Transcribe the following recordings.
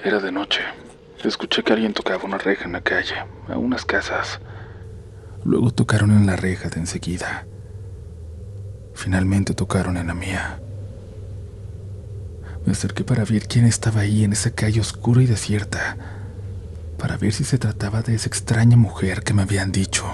Era de noche. Escuché que alguien tocaba una reja en la calle, a unas casas. Luego tocaron en la reja de enseguida. Finalmente tocaron en la mía. Me acerqué para ver quién estaba ahí en esa calle oscura y desierta, para ver si se trataba de esa extraña mujer que me habían dicho.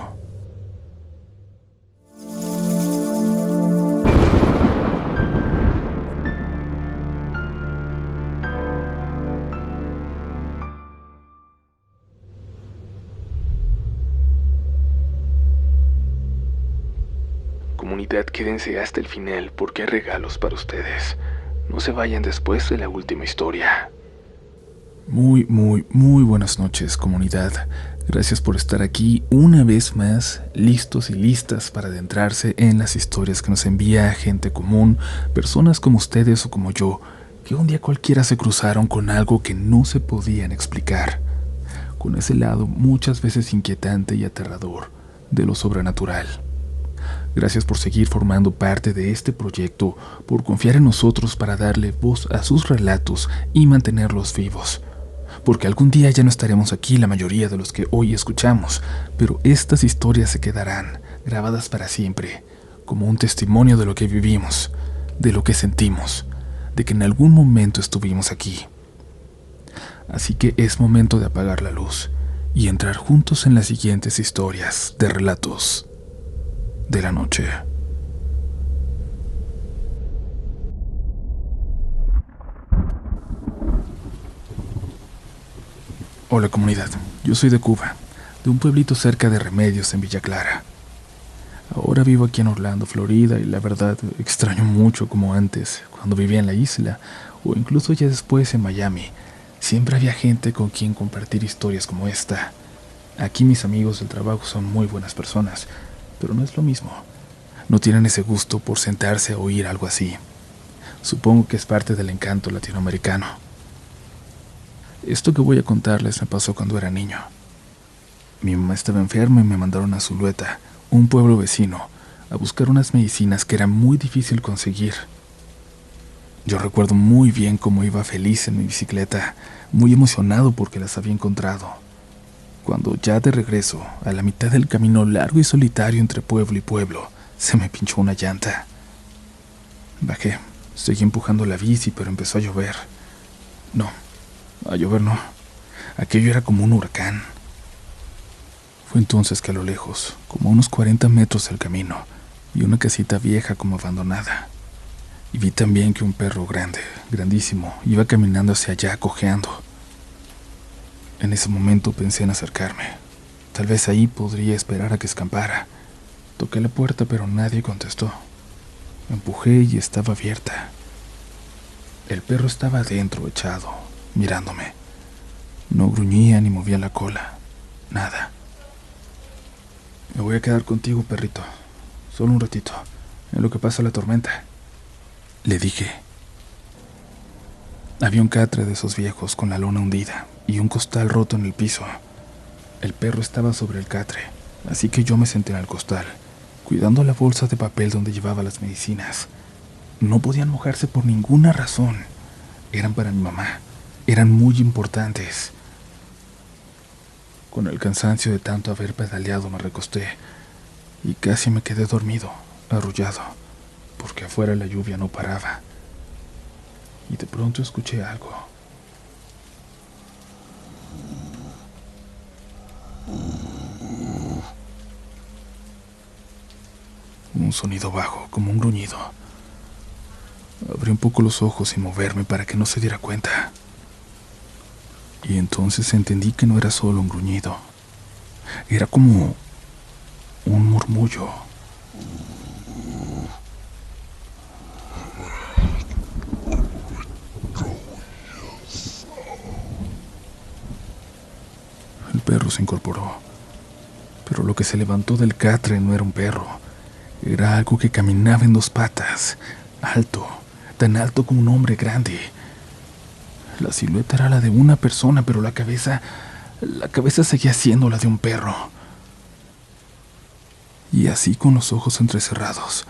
Comunidad, quédense hasta el final porque hay regalos para ustedes. No se vayan después de la última historia. Muy buenas noches, comunidad. Gracias por estar aquí una vez más, listos y listas para adentrarse en las historias que nos envía gente común, personas como ustedes o como yo, que un día cualquiera se cruzaron con algo que no se podían explicar, con ese lado muchas veces inquietante y aterrador de lo sobrenatural. Gracias por seguir formando parte de este proyecto, por confiar en nosotros para darle voz a sus relatos y mantenerlos vivos. Porque algún día ya no estaremos aquí la mayoría de los que hoy escuchamos, pero estas historias se quedarán grabadas para siempre, como un testimonio de lo que vivimos, de lo que sentimos, de que en algún momento estuvimos aquí. Así que es momento de apagar la luz y entrar juntos en las siguientes historias de relatos de la noche. Hola comunidad, yo soy de Cuba, de un pueblito cerca de Remedios en Villa Clara. Ahora vivo aquí en Orlando, Florida, y la verdad extraño mucho como antes, cuando vivía en la isla, o incluso ya después en Miami. Siempre había gente con quien compartir historias como esta. Aquí mis amigos del trabajo son muy buenas personas, pero no es lo mismo. No tienen ese gusto por sentarse a oír algo así. Supongo que es parte del encanto latinoamericano. Esto que voy a contarles me pasó cuando era niño. Mi mamá estaba enferma y me mandaron a Zulueta, un pueblo vecino, a buscar unas medicinas que era muy difícil conseguir. Yo recuerdo muy bien cómo iba feliz en mi bicicleta, muy emocionado porque las había encontrado. Cuando ya de regreso, a la mitad del camino largo y solitario entre pueblo y pueblo, se me pinchó una llanta. Bajé, seguí empujando la bici, pero empezó a llover. No, a llover no. Aquello era como un huracán. Fue entonces que a lo lejos, como a unos 40 metros del camino, vi una casita vieja como abandonada. Y vi también que un perro grande, grandísimo, iba caminando hacia allá cojeando. En ese momento pensé en acercarme. Tal vez ahí podría esperar a que escampara. Toqué la puerta, pero nadie contestó. Empujé y estaba abierta. El perro estaba adentro, echado, mirándome. No gruñía ni movía la cola. Nada. Me voy a quedar contigo, perrito. Solo un ratito, en lo que pasa la tormenta, le dije. Había un catre de esos viejos con la lona hundida y un costal roto en el piso. El perro estaba sobre el catre, así que yo me senté en el costal, cuidando la bolsa de papel donde llevaba las medicinas. No podían mojarse por ninguna razón. Eran para mi mamá. Eran muy importantes. Con el cansancio de tanto haber pedaleado me recosté y casi me quedé dormido, arrullado, porque afuera la lluvia no paraba. Y de pronto escuché algo. Un sonido bajo, como un gruñido. Abrí un poco los ojos sin moverme para que no se diera cuenta. Y entonces entendí que no era solo un gruñido. Era como un murmullo. El perro se incorporó, pero lo que se levantó del catre no era un perro. Era algo que caminaba en dos patas, alto, tan alto como un hombre grande. La silueta era la de una persona, pero la cabeza seguía siendo la de un perro. Y así, con los ojos entrecerrados,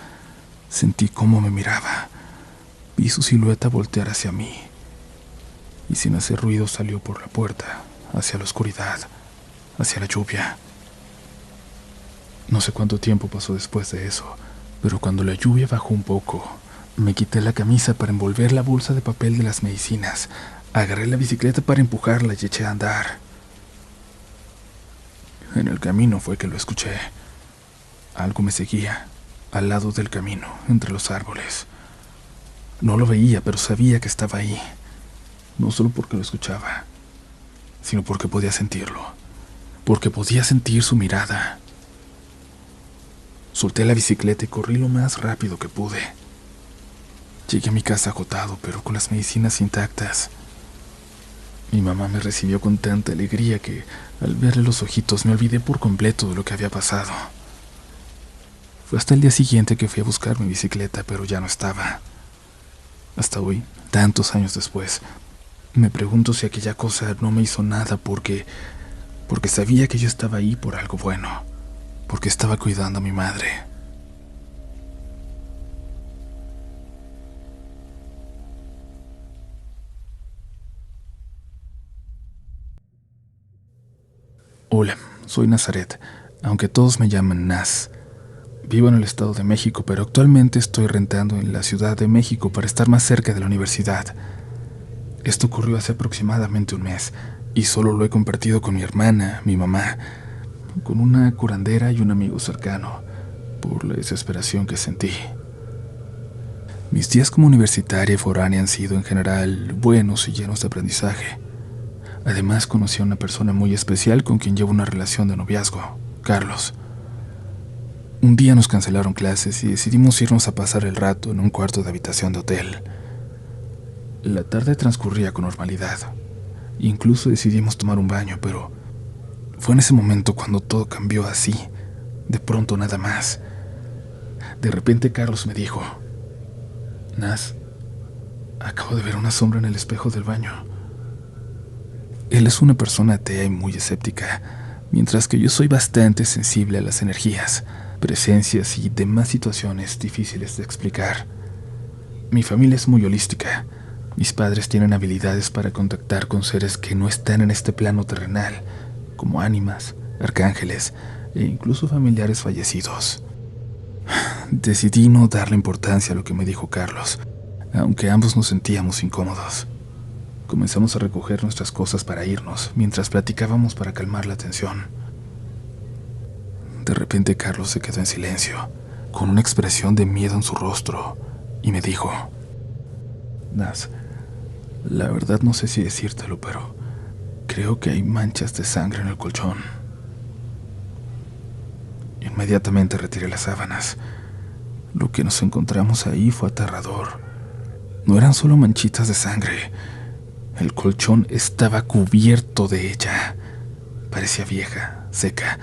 sentí cómo me miraba. Vi su silueta voltear hacia mí. y sin hacer ruido salió por la puerta, hacia la oscuridad, hacia la lluvia. No sé cuánto tiempo pasó después de eso, pero cuando la lluvia bajó un poco, me quité la camisa para envolver la bolsa de papel de las medicinas, agarré la bicicleta para empujarla y eché a andar. En el camino fue que lo escuché. Algo me seguía, al lado del camino, entre los árboles. No lo veía, pero sabía que estaba ahí. No solo porque lo escuchaba, sino porque podía sentirlo. Porque podía sentir su mirada. Solté la bicicleta y corrí lo más rápido que pude. Llegué a mi casa agotado, pero con las medicinas intactas. Mi mamá me recibió con tanta alegría que, al verle los ojitos, me olvidé por completo de lo que había pasado. Fue hasta el día siguiente que fui a buscar mi bicicleta, pero ya no estaba. Hasta hoy, tantos años después, me pregunto si aquella cosa no me hizo nada porque sabía que yo estaba ahí por algo bueno, porque estaba cuidando a mi madre. Hola, soy Nazaret, aunque todos me llaman Naz. Vivo en el Estado de México, pero actualmente estoy rentando en la Ciudad de México para estar más cerca de la universidad. Esto ocurrió hace aproximadamente un mes, y solo lo he compartido con mi hermana, mi mamá, con una curandera y un amigo cercano, por la desesperación que sentí. Mis días como universitaria y foránea han sido en general buenos y llenos de aprendizaje. Además, conocí a una persona muy especial con quien llevo una relación de noviazgo, Carlos. Un día nos cancelaron clases y decidimos irnos a pasar el rato en un cuarto de habitación de hotel. La tarde transcurría con normalidad. Incluso decidimos tomar un baño, pero fue en ese momento cuando todo cambió así, de pronto nada más. De repente Carlos me dijo: Naz, acabo de ver una sombra en el espejo del baño. Él es una persona atea y muy escéptica, mientras que yo soy bastante sensible a las energías, presencias y demás situaciones difíciles de explicar. Mi familia es muy holística. Mis padres tienen habilidades para contactar con seres que no están en este plano terrenal, como ánimas, arcángeles e incluso familiares fallecidos. Decidí no darle importancia a lo que me dijo Carlos, aunque ambos nos sentíamos incómodos. Comenzamos a recoger nuestras cosas para irnos, mientras platicábamos para calmar la tensión. De repente Carlos se quedó en silencio, con una expresión de miedo en su rostro, y me dijo: Naz, la verdad no sé si decírtelo, pero creo que hay manchas de sangre en el colchón. Inmediatamente retiré las sábanas. Lo que nos encontramos ahí fue aterrador. No eran solo manchitas de sangre. El colchón estaba cubierto de ella. Parecía vieja, seca,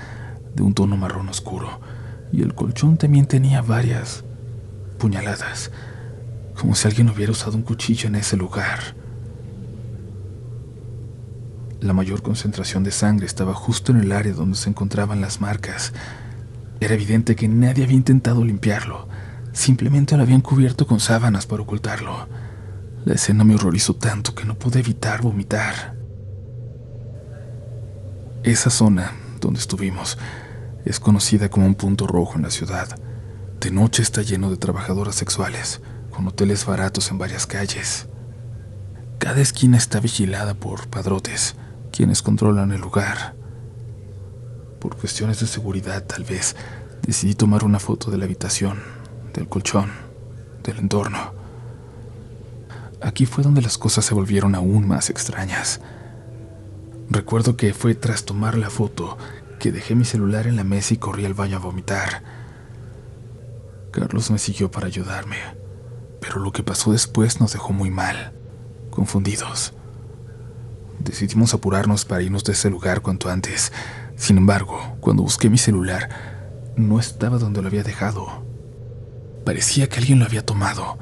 de un tono marrón oscuro, y el colchón también tenía varias puñaladas, como si alguien hubiera usado un cuchillo en ese lugar. La mayor concentración de sangre estaba justo en el área donde se encontraban las marcas. Era evidente que nadie había intentado limpiarlo, simplemente lo habían cubierto con sábanas para ocultarlo. La escena me horrorizó tanto que no pude evitar vomitar. Esa zona donde estuvimos es conocida como un punto rojo en la ciudad. De noche está lleno de trabajadoras sexuales, con hoteles baratos en varias calles. Cada esquina está vigilada por padrotes, quienes controlan el lugar. Por cuestiones de seguridad, tal vez, decidí tomar una foto de la habitación, del colchón, del entorno. Aquí fue donde las cosas se volvieron aún más extrañas. Recuerdo que fue tras tomar la foto que dejé mi celular en la mesa y corrí al baño a vomitar. Carlos me siguió para ayudarme, pero lo que pasó después nos dejó muy mal, confundidos. Decidimos apurarnos para irnos de ese lugar cuanto antes. Sin embargo, cuando busqué mi celular, no estaba donde lo había dejado. Parecía que alguien lo había tomado,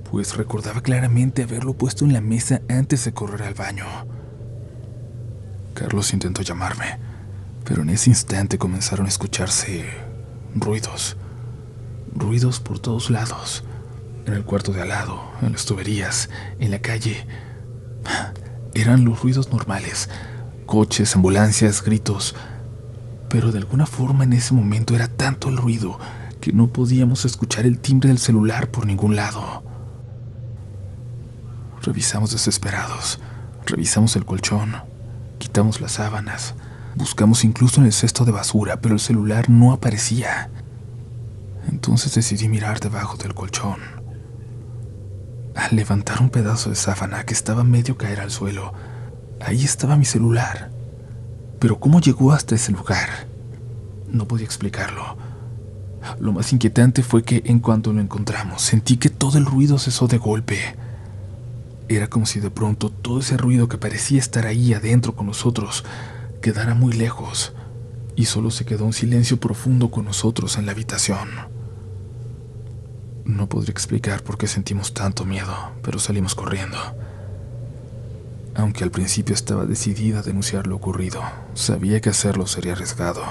pues recordaba claramente haberlo puesto en la mesa antes de correr al baño. Carlos intentó llamarme, pero en ese instante comenzaron a escucharse ruidos por todos lados, en el cuarto de al lado, en las tuberías, en la calle. Eran los ruidos normales, coches, ambulancias, gritos, pero de alguna forma en ese momento era tanto el ruido que no podíamos escuchar el timbre del celular por ningún lado. Revisamos desesperados, revisamos el colchón, quitamos las sábanas, buscamos incluso en el cesto de basura, pero el celular no aparecía. Entonces decidí mirar debajo del colchón. Al levantar un pedazo de sábana que estaba medio caer al suelo, ahí estaba mi celular. Pero ¿cómo llegó hasta ese lugar? No podía explicarlo. Lo más inquietante fue que en cuanto lo encontramos, sentí que todo el ruido cesó de golpe. Era como si de pronto todo ese ruido que parecía estar ahí adentro con nosotros quedara muy lejos y solo se quedó un silencio profundo con nosotros en la habitación. No podría explicar por qué sentimos tanto miedo, pero salimos corriendo. Aunque al principio estaba decidida a denunciar lo ocurrido, sabía que hacerlo sería arriesgado.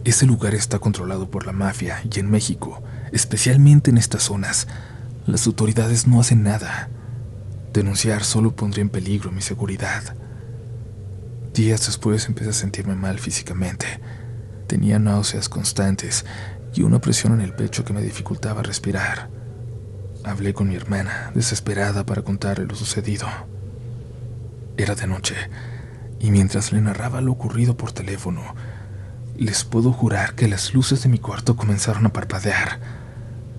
Ese lugar está controlado por la mafia y en México, especialmente en estas zonas, las autoridades no hacen nada. Denunciar solo pondría en peligro mi seguridad. Días después empecé a sentirme mal físicamente. Tenía náuseas constantes y una presión en el pecho que me dificultaba respirar. Hablé con mi hermana, desesperada, para contarle lo sucedido. Era de noche, y mientras le narraba lo ocurrido por teléfono, les puedo jurar que las luces de mi cuarto comenzaron a parpadear,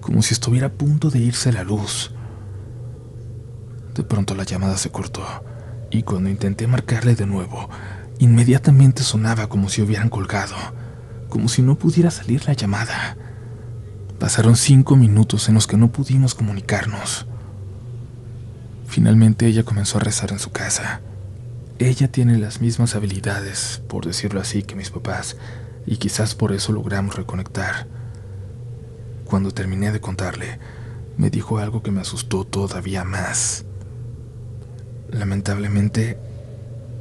como si estuviera a punto de irse la luz. De pronto la llamada se cortó, y cuando intenté marcarle de nuevo, inmediatamente sonaba como si hubieran colgado, como si no pudiera salir la llamada. Pasaron 5 minutos en los que no pudimos comunicarnos. Finalmente ella comenzó a rezar en su casa. Ella tiene las mismas habilidades, por decirlo así, que mis papás, y quizás por eso logramos reconectar. Cuando terminé de contarle, me dijo algo que me asustó todavía más. Lamentablemente,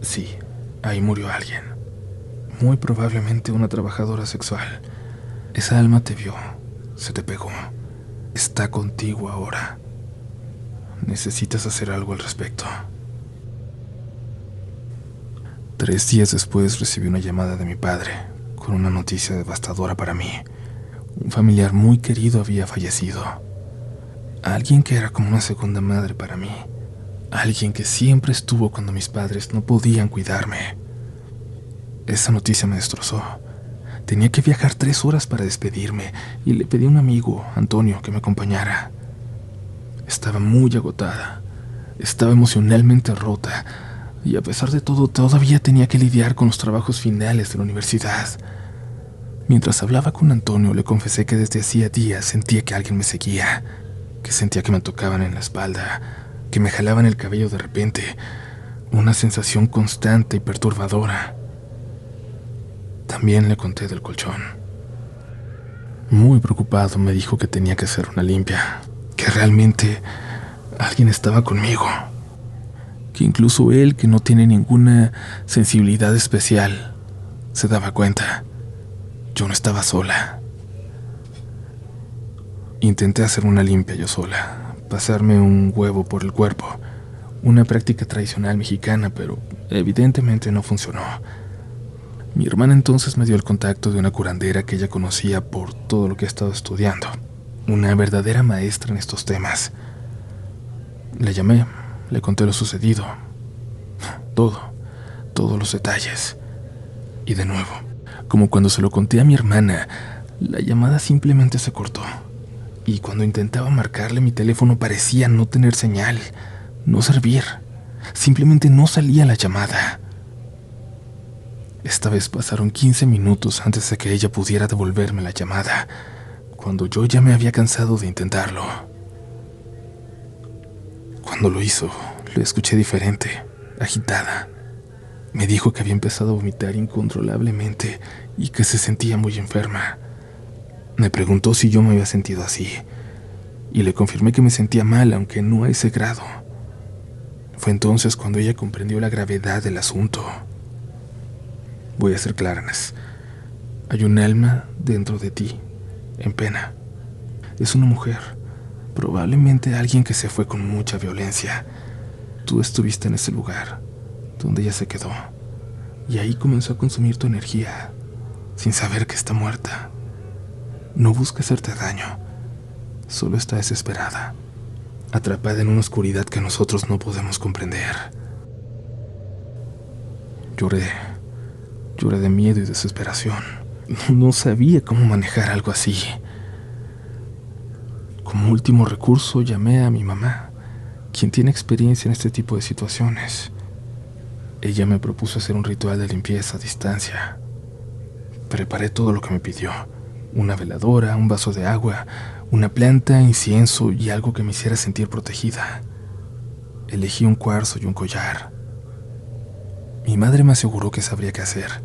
sí, ahí murió alguien. Muy probablemente una trabajadora sexual. Esa alma te vio, se te pegó, está contigo ahora. Necesitas hacer algo al respecto. 3 días después recibí una llamada de mi padre, con una noticia devastadora para mí. Un familiar muy querido había fallecido. Alguien que era como una segunda madre para mí. Alguien que siempre estuvo cuando mis padres no podían cuidarme. Esa noticia me destrozó. Tenía que viajar 3 horas para despedirme y le pedí a un amigo, Antonio, que me acompañara. Estaba muy agotada. Estaba emocionalmente rota. Y a pesar de todo, todavía tenía que lidiar con los trabajos finales de la universidad. Mientras hablaba con Antonio, le confesé que desde hacía días sentía que alguien me seguía, que sentía que me tocaban en la espalda, que me jalaban el cabello de repente, una sensación constante y perturbadora. También le conté del colchón. Muy preocupado me dijo que tenía que hacer una limpia, que realmente alguien estaba conmigo, que incluso él, que no tiene ninguna sensibilidad especial, se daba cuenta. Yo no estaba sola. Intenté hacer una limpia yo sola, pasarme un huevo por el cuerpo, una práctica tradicional mexicana, pero evidentemente no funcionó. Mi hermana entonces me dio el contacto de una curandera que ella conocía por todo lo que he estado estudiando, una verdadera maestra en estos temas. La llamé, le conté lo sucedido, todos los detalles. Y de nuevo, como cuando se lo conté a mi hermana, la llamada simplemente se cortó. Y cuando intentaba marcarle, mi teléfono parecía no tener señal, no servir. Simplemente no salía la llamada. Esta vez pasaron 15 minutos antes de que ella pudiera devolverme la llamada, cuando yo ya me había cansado de intentarlo. Cuando lo hizo, lo escuché diferente, agitada. Me dijo que había empezado a vomitar incontrolablemente y que se sentía muy enferma. Me preguntó si yo me había sentido así, y le confirmé que me sentía mal, aunque no a ese grado. Fue entonces cuando ella comprendió la gravedad del asunto. Voy a ser clara, Nes. Hay un alma dentro de ti, en pena. Es una mujer, probablemente alguien que se fue con mucha violencia. Tú estuviste en ese lugar. donde ella se quedó, y ahí comenzó a consumir tu energía, sin saber que está muerta. No busca hacerte daño, solo está desesperada, atrapada en una oscuridad que nosotros no podemos comprender. Lloré de miedo y desesperación. No sabía cómo manejar algo así. Como último recurso llamé a mi mamá, quien tiene experiencia en este tipo de situaciones. Ella me propuso hacer un ritual de limpieza a distancia. Preparé todo lo que me pidió: una veladora, un vaso de agua, una planta, incienso y algo que me hiciera sentir protegida. Elegí un cuarzo y un collar. Mi madre me aseguró que sabría qué hacer,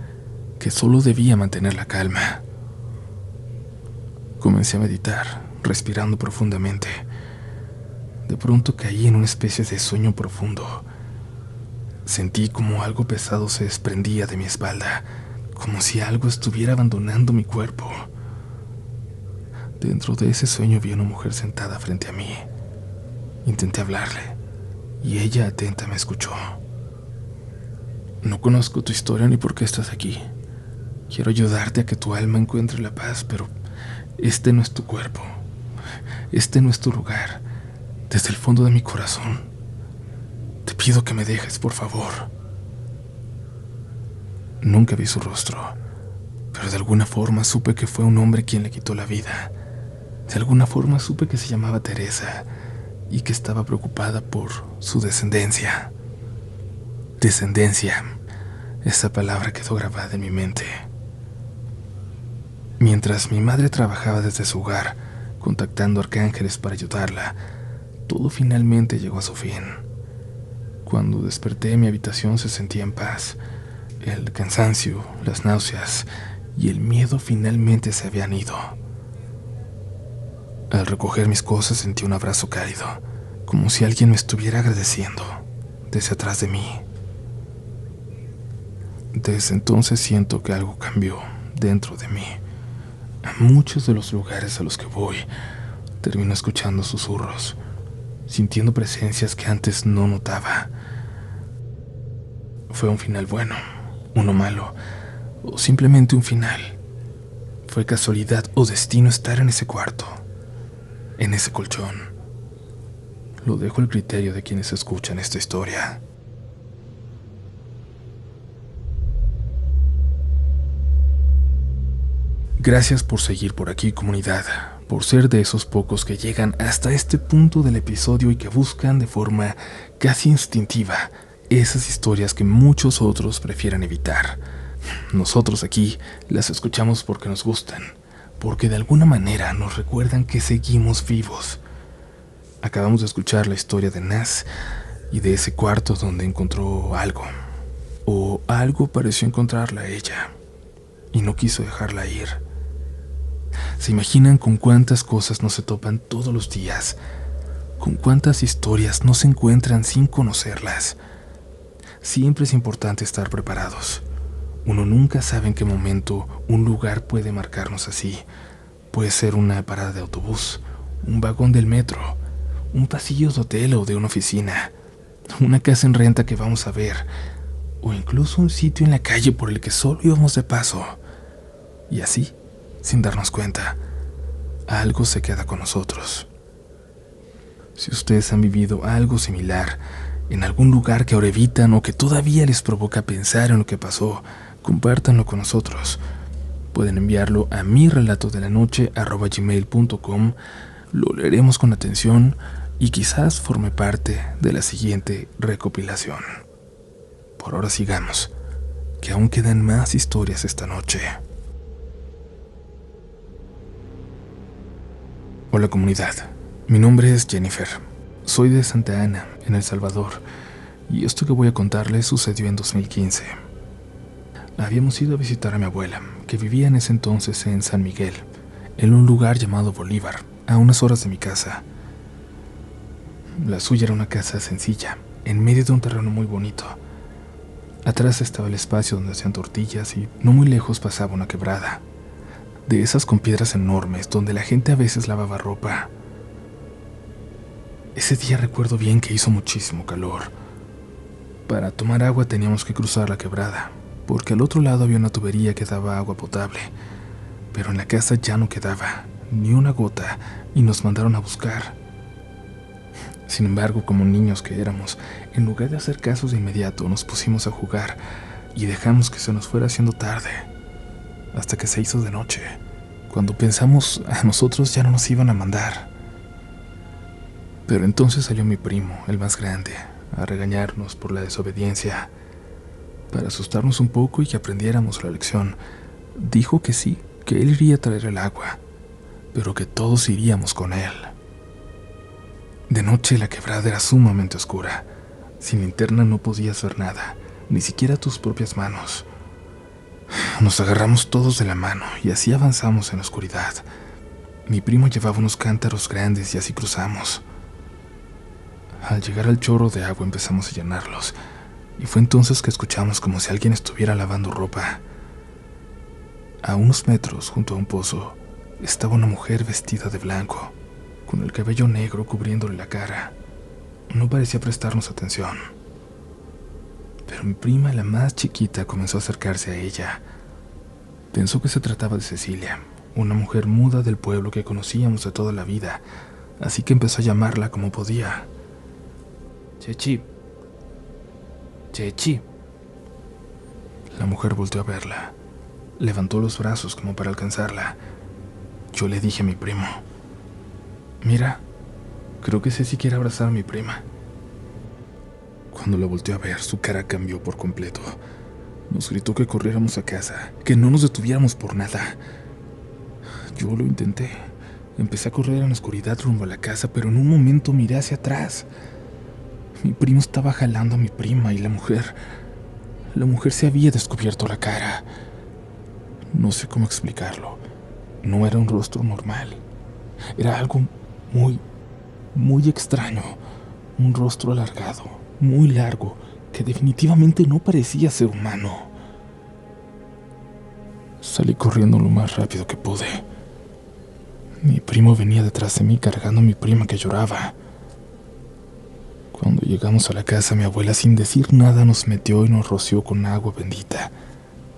que solo debía mantener la calma. Comencé a meditar, respirando profundamente. De pronto caí en una especie de sueño profundo. Sentí como algo pesado se desprendía de mi espalda, como si algo estuviera abandonando mi cuerpo. Dentro de ese sueño vi a una mujer sentada frente a mí. Intenté hablarle, y ella atenta me escuchó. No conozco tu historia ni por qué estás aquí. Quiero ayudarte a que tu alma encuentre la paz, pero este no es tu cuerpo. Este no es tu lugar. Desde el fondo de mi corazón, te pido que me dejes, por favor. Nunca vi su rostro, pero de alguna forma supe que fue un hombre quien le quitó la vida. De alguna forma supe que se llamaba Teresa y que estaba preocupada por su descendencia. Descendencia. Esa palabra quedó grabada en mi mente. Mientras mi madre trabajaba desde su hogar, contactando arcángeles para ayudarla, todo finalmente llegó a su fin. Cuando desperté, mi habitación se sentía en paz. El cansancio, las náuseas y el miedo finalmente se habían ido. Al recoger mis cosas sentí un abrazo cálido, como si alguien me estuviera agradeciendo desde atrás de mí. Desde entonces siento que algo cambió dentro de mí. A muchos de los lugares a los que voy, termino escuchando susurros, sintiendo presencias que antes no notaba. ¿Fue un final bueno, uno malo, o simplemente un final? ¿Fue casualidad o destino estar en ese cuarto, en ese colchón? Lo dejo al criterio de quienes escuchan esta historia. Gracias por seguir por aquí, comunidad, por ser de esos pocos que llegan hasta este punto del episodio y que buscan de forma casi instintiva esas historias que muchos otros prefieren evitar. Nosotros aquí las escuchamos porque nos gustan, porque de alguna manera nos recuerdan que seguimos vivos. Acabamos de escuchar la historia de Naz y de ese cuarto donde encontró algo, o algo pareció encontrarla a ella, y no quiso dejarla ir. ¿Se imaginan con cuántas cosas no se topan todos los días? ¿Con cuántas historias no se encuentran sin conocerlas? Siempre es importante estar preparados. Uno nunca sabe en qué momento un lugar puede marcarnos así. Puede ser una parada de autobús, un vagón del metro, un pasillo de hotel o de una oficina, una casa en renta que vamos a ver, o incluso un sitio en la calle por el que solo íbamos de paso. Y así, sin darnos cuenta, algo se queda con nosotros. Si ustedes han vivido algo similar en algún lugar que ahora evitan o que todavía les provoca pensar en lo que pasó, compártanlo con nosotros. Pueden enviarlo a mirelatodelanoche@gmail.com. Lo leeremos con atención y quizás forme parte de la siguiente recopilación. Por ahora sigamos, que aún quedan más historias esta noche. Hola, comunidad, mi nombre es Jennifer. Soy de Santa Ana, en El Salvador, y esto que voy a contarles sucedió en 2015. Habíamos ido a visitar a mi abuela, que vivía en ese entonces en San Miguel, en un lugar llamado Bolívar, a unas horas de mi casa. La suya era una casa sencilla, en medio de un terreno muy bonito. Atrás estaba el espacio donde hacían tortillas y no muy lejos pasaba una quebrada, de esas con piedras enormes donde la gente a veces lavaba ropa. Ese día recuerdo bien que hizo muchísimo calor. Para tomar agua teníamos que cruzar la quebrada, porque al otro lado había una tubería que daba agua potable, pero en la casa ya no quedaba ni una gota y nos mandaron a buscar. Sin embargo, como niños que éramos, en lugar de hacer caso de inmediato, nos pusimos a jugar y dejamos que se nos fuera haciendo tarde, hasta que se hizo de noche. Cuando pensamos a nosotros ya no nos iban a mandar. Pero entonces salió mi primo, el más grande, a regañarnos por la desobediencia. Para asustarnos un poco y que aprendiéramos la lección, dijo que sí, que él iría a traer el agua, pero que todos iríamos con él. De noche la quebrada era sumamente oscura. Sin linterna no podías ver nada, ni siquiera tus propias manos. Nos agarramos todos de la mano y así avanzamos en la oscuridad. Mi primo llevaba unos cántaros grandes y así cruzamos. Al llegar al chorro de agua empezamos a llenarlos, y fue entonces que escuchamos como si alguien estuviera lavando ropa. A unos metros, junto a un pozo, estaba una mujer vestida de blanco, con el cabello negro cubriéndole la cara. No parecía prestarnos atención. Pero mi prima, la más chiquita, comenzó a acercarse a ella. Pensó que se trataba de Cecilia, una mujer muda del pueblo que conocíamos de toda la vida, así que empezó a llamarla como podía. Chechi. Chechi. La mujer volteó a verla. Levantó los brazos como para alcanzarla. Yo le dije a mi primo: mira, creo que Ceci quiere abrazar a mi prima. Cuando la volteó a ver, su cara cambió por completo. Nos gritó que corriéramos a casa, que no nos detuviéramos por nada. Yo lo intenté. Empecé a correr en la oscuridad rumbo a la casa, pero en un momento miré hacia atrás. Mi primo estaba jalando a mi prima y la mujer se había descubierto la cara. No sé cómo explicarlo. No era un rostro normal. Era algo muy, muy extraño. Un rostro alargado, muy largo, que definitivamente no parecía ser humano. Salí corriendo lo más rápido que pude. Mi primo venía detrás de mí cargando a mi prima que lloraba. Cuando llegamos a la casa, mi abuela, sin decir nada, nos metió y nos roció con agua bendita.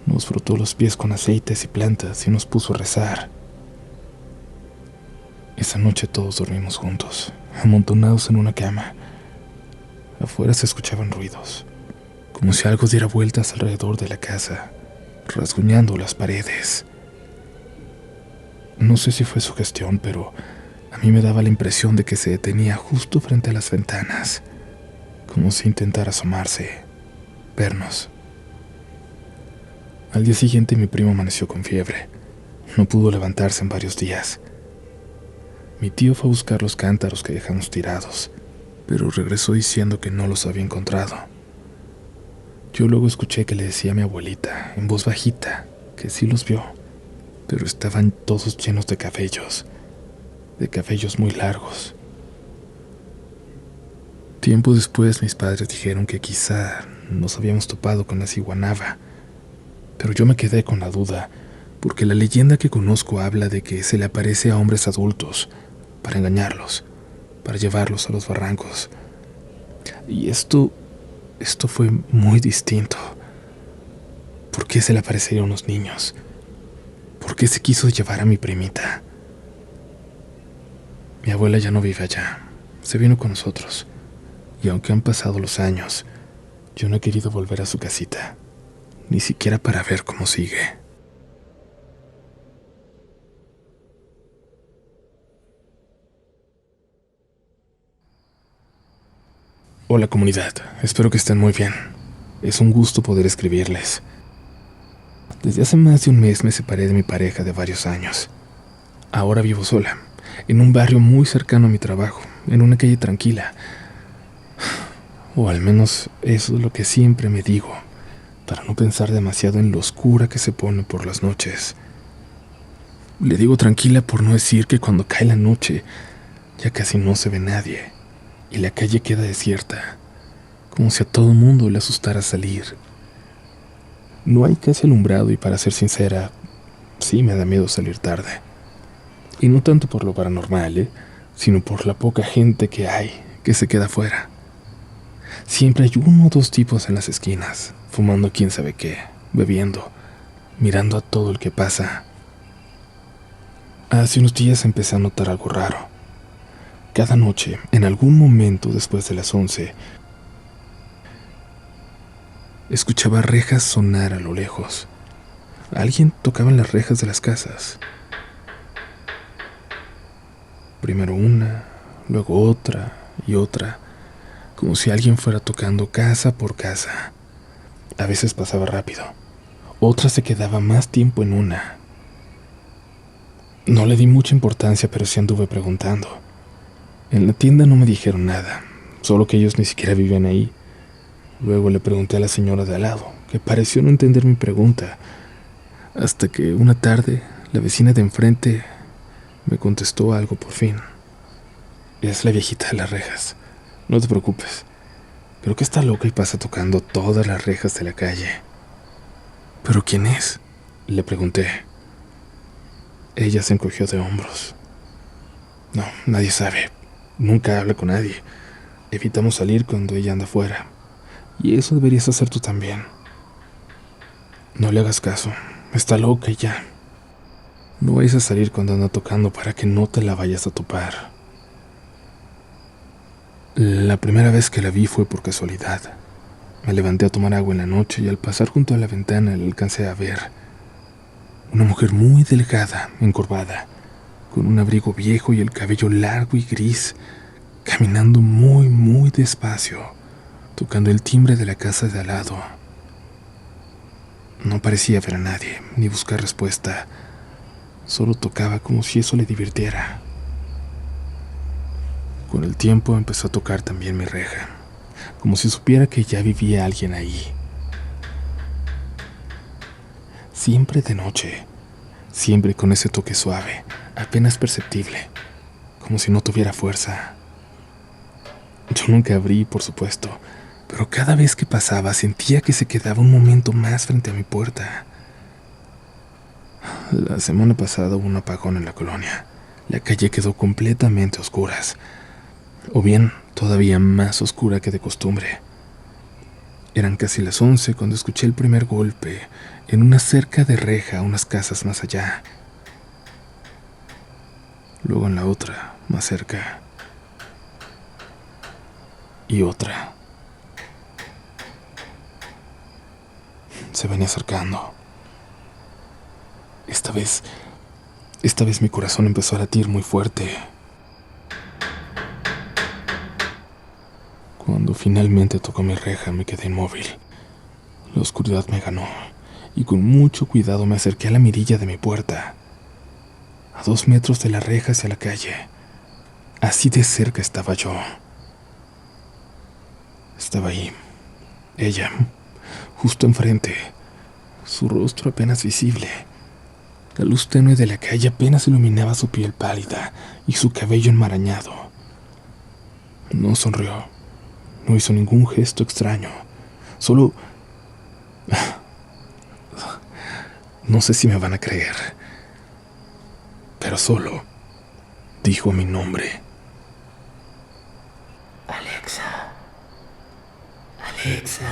Nos frotó los pies con aceites y plantas y nos puso a rezar. Esa noche todos dormimos juntos, amontonados en una cama. Afuera se escuchaban ruidos, como si algo diera vueltas alrededor de la casa, rasguñando las paredes. No sé si fue sugestión, pero a mí me daba la impresión de que se detenía justo frente a las ventanas, como si intentara asomarse, vernos. Al día siguiente mi primo amaneció con fiebre. No pudo levantarse en varios días. Mi tío fue a buscar los cántaros que dejamos tirados, pero regresó diciendo que no los había encontrado. Yo luego escuché que le decía a mi abuelita, en voz bajita, que sí los vio, pero estaban todos llenos de cabellos muy largos. Tiempo después mis padres dijeron que quizá nos habíamos topado con la ciguanaba, pero yo me quedé con la duda, porque la leyenda que conozco habla de que se le aparece a hombres adultos para engañarlos, para llevarlos a los barrancos. Y esto fue muy distinto. ¿Por qué se le aparecería a unos niños? ¿Por qué se quiso llevar a mi primita? Mi abuela ya no vive allá, se vino con nosotros, y aunque han pasado los años, yo no he querido volver a su casita, ni siquiera para ver cómo sigue. Hola comunidad, espero que estén muy bien. Es un gusto poder escribirles. Desde hace más de un mes me separé de mi pareja de varios años. Ahora vivo sola, en un barrio muy cercano a mi trabajo, en una calle tranquila. O al menos eso es lo que siempre me digo, para no pensar demasiado en lo oscura que se pone por las noches. Le digo tranquila por no decir que cuando cae la noche ya casi no se ve nadie y la calle queda desierta, como si a todo mundo le asustara salir. No hay casi alumbrado y, para ser sincera, sí me da miedo salir tarde. Y no tanto por lo paranormal, sino por la poca gente que hay que se queda afuera. Siempre hay uno o dos tipos en las esquinas, fumando quién sabe qué, bebiendo, mirando a todo el que pasa. Hace unos días empecé a notar algo raro. Cada noche, en algún momento después de las 11, escuchaba rejas sonar a lo lejos. Alguien tocaba en las rejas de las casas. Primero una, luego otra y otra, como si alguien fuera tocando casa por casa. A veces pasaba rápido, otras se quedaba más tiempo en una. No le di mucha importancia, pero sí anduve preguntando. En la tienda no me dijeron nada, solo que ellos ni siquiera vivían ahí. Luego le pregunté a la señora de al lado, que pareció no entender mi pregunta, hasta que una tarde la vecina de enfrente me contestó algo por fin. Es la viejita de las rejas. No te preocupes. Creo que está loca y pasa tocando todas las rejas de la calle. ¿Pero quién es?, le pregunté. Ella se encogió de hombros. No, nadie sabe. Nunca habla con nadie. Evitamos salir cuando ella anda fuera. Y eso deberías hacer tú también. No le hagas caso. Está loca y ya. No vayas a salir cuando anda tocando para que no te la vayas a topar. La primera vez que la vi fue por casualidad. Me levanté a tomar agua en la noche y al pasar junto a la ventana la alcancé a ver. Una mujer muy delgada, encorvada, con un abrigo viejo y el cabello largo y gris, caminando muy despacio, tocando el timbre de la casa de al lado. No parecía ver a nadie, ni buscar respuesta. Solo tocaba como si eso le divirtiera. Con el tiempo empezó a tocar también mi reja, como si supiera que ya vivía alguien ahí. Siempre de noche, siempre con ese toque suave, apenas perceptible, como si no tuviera fuerza. Yo nunca abrí, por supuesto, pero cada vez que pasaba sentía que se quedaba un momento más frente a mi puerta. La semana pasada hubo un apagón en la colonia. La calle quedó completamente a oscuras, o bien todavía más oscura que de costumbre. Eran casi las 11 cuando escuché el primer golpe en una cerca de reja unas casas más allá. Luego en la otra, más cerca. Y otra. Se venía acercando. Esta vez mi corazón empezó a latir muy fuerte. Cuando finalmente tocó mi reja me quedé inmóvil. La oscuridad me ganó y con mucho cuidado me acerqué a la mirilla de mi puerta. A 2 metros de la reja hacia la calle. Así de cerca estaba yo. Estaba ahí, ella, justo enfrente, su rostro apenas visible. La luz tenue de la calle apenas iluminaba su piel pálida y su cabello enmarañado. No sonrió, no hizo ningún gesto extraño, solo... No sé si me van a creer, pero solo dijo mi nombre. Alexa. Alexa.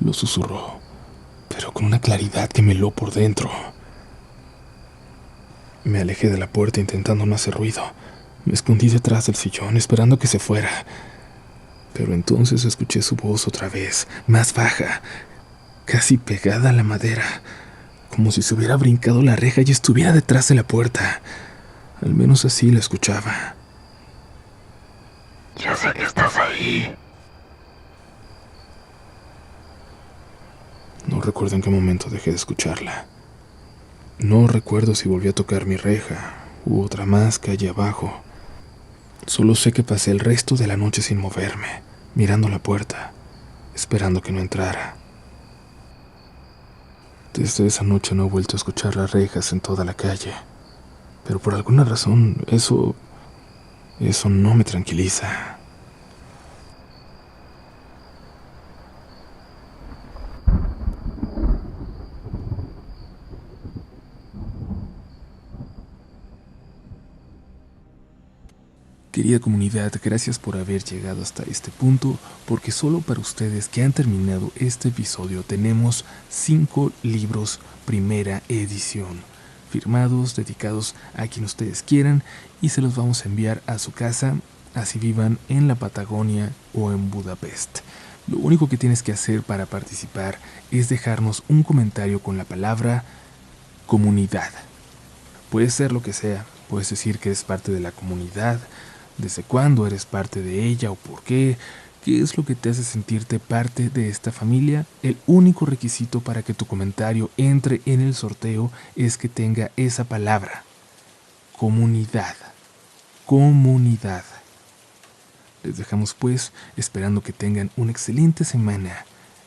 Lo susurró, pero con una claridad que me heló por dentro. Me alejé de la puerta intentando no hacer ruido. Me escondí detrás del sillón esperando que se fuera. Pero entonces escuché su voz otra vez, más baja, casi pegada a la madera, como si se hubiera brincado la reja y estuviera detrás de la puerta. Al menos así la escuchaba. Ya sé que estás ahí. No recuerdo en qué momento dejé de escucharla. No recuerdo si volví a tocar mi reja u otra más calle abajo. Solo sé que pasé el resto de la noche sin moverme, mirando la puerta, esperando que no entrara. Desde esa noche no he vuelto a escuchar las rejas en toda la calle, pero por alguna razón eso no me tranquiliza. Querida comunidad, gracias por haber llegado hasta este punto, porque solo para ustedes que han terminado este episodio tenemos 5 libros primera edición, firmados, dedicados a quien ustedes quieran, y se los vamos a enviar a su casa, así vivan en la Patagonia o en Budapest. Lo único que tienes que hacer para participar es dejarnos un comentario con la palabra comunidad. Puede ser lo que sea, puedes decir que eres parte de la comunidad, desde cuándo eres parte de ella o por qué es lo que te hace sentirte parte de esta familia. El único requisito para que tu comentario entre en el sorteo es que tenga esa palabra, comunidad, comunidad. Les dejamos pues, esperando que tengan una excelente semana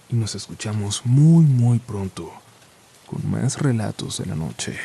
y nos escuchamos muy pronto con más relatos de la noche.